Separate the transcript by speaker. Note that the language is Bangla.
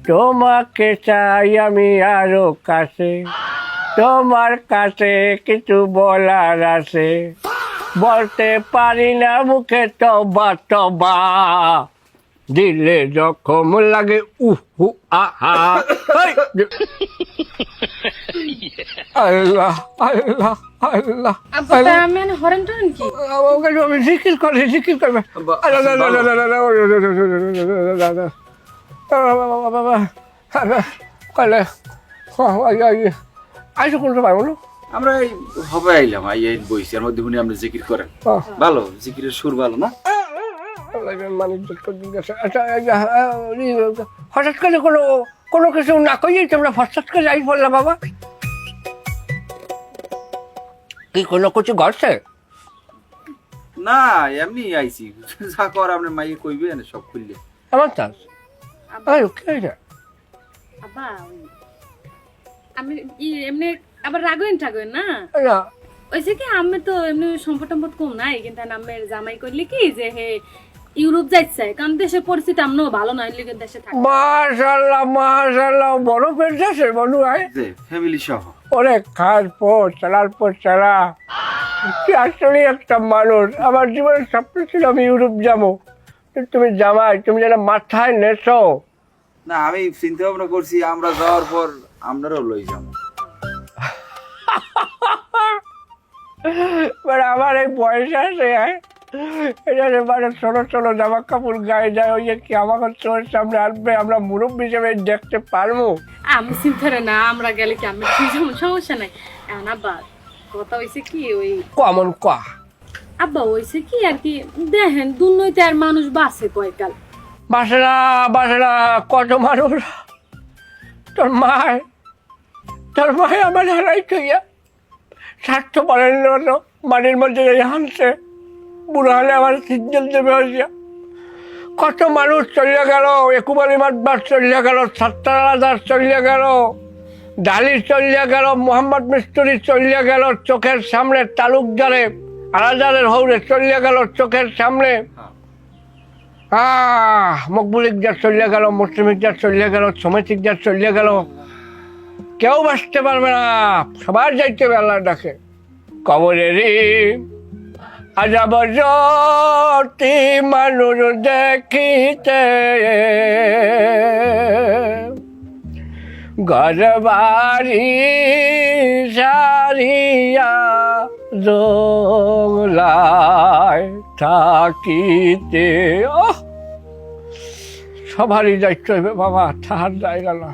Speaker 1: তোমাকে চাই আমি আরো কাছে, তোমার কাছে কিছু বলার আছে, বলতে পারি না মুখে তবা তবা, দিলে জখম লাগে উহু আহা। আল্লাহ আল্লাহ আল্লাহ
Speaker 2: আব্বা আমি হরেন টরেন কি
Speaker 1: আমি জিকির করে জিকির করবে কলে আইসো কোন সময় বলো?
Speaker 3: আমরা এই হবে আইলাম আইয়া বইছি আর মধ্যে শুনি আপনি জিকির করেন ভালো জিকিরের সুর ভালো না
Speaker 1: হঠাৎ করে কোনো কোনো কিছু না কইয়েই তোমরা হঠাৎ করে যাই বললাম বাবা, কি কোনো কিছু ঘটছে?
Speaker 3: না এমনি আইছি যা কর আপনার মাইয়ে কইবে না সব খুললে
Speaker 1: আমার চাষ কি হয়েছে?
Speaker 2: আব্বা আমি এমনি আবার রাগেন ঠাগেন না
Speaker 1: না
Speaker 2: ওইসে কি আমি তো এমনি সম্পদ টম্পদ কম নাই, কিন্তু আমের জামাই করলে কি যে হে ইউরোপ যাইছে, কারণ দেশের পরিস্থিতি আমরাও ভালো নয়, লিগের দেশে থাকি।
Speaker 1: মাশাআল্লাহ মাশাআল্লাহ, বড় পেয়েছে বনু ভাই,
Speaker 3: যে ফ্যামিলি সহ
Speaker 1: অনেক খাওয়ার পর চালা কি আসলে একটা মানুষ। আমার জীবনের স্বপ্ন ছিল আমি ইউরোপ যাবো, তুমি জামাই তুমি যেন মাথায় নেছো।
Speaker 3: না আমি চিন্তা ভাবনা করছি আমরা যাওয়ার পর আপনারাও লই যাবো।
Speaker 1: আমার এই বয়স আছে মানে ছোট ছোট জামা কাপড় গায়ে যায়, ওই যে কি আমাকে চোখের সামনে আসবে, আমরা মুরব্বী হিসেবে দেখতে পারবো?
Speaker 2: আমি চিন্তা না, আমরা গেলে কি আমি সমস্যা নাই। এখন আব্বা কথা হয়েছে কি ওই
Speaker 1: কমন কা
Speaker 2: আব্বা হয়েছে কি আর কি দেখেন দুর্নইতে আর মানুষ বাঁচে কয়কাল,
Speaker 1: বাসে না কত মানুষ। তোর মায় আমার হারাই থইয়া স্বার্থ পারেন বাড়ির মধ্যে হানছে, বুড়ো হলে আমার সিজ্জল দেবে হইয়া। কত মানুষ চলে গেল, একুবারি মাতবার চলে গেল, সাত্তার চলে গেল, ডালি চলে গেল, মোহাম্মদ মিস্ত্রি চলে গেল চোখের সামনে, তালুকদারে আলাদারের হৌরে চলে গেল চোখের সামনে, মকবুল ইকদার চলে গেল, মুসলিম ইকদার চলে গেল, সমিত ইকদার চলে গেল, কেউ বাঁচতে পারবে না, সবার যাইতে হবে আল্লাহ ডাকে। কবরেরই আজাব জ্যোতি মানুষ দেখিতে, ঘর বাড়ি সারিয়া জংলায় থাকিতে। সবারই যাইতে হবে বাবা, থাহার জায়গা না।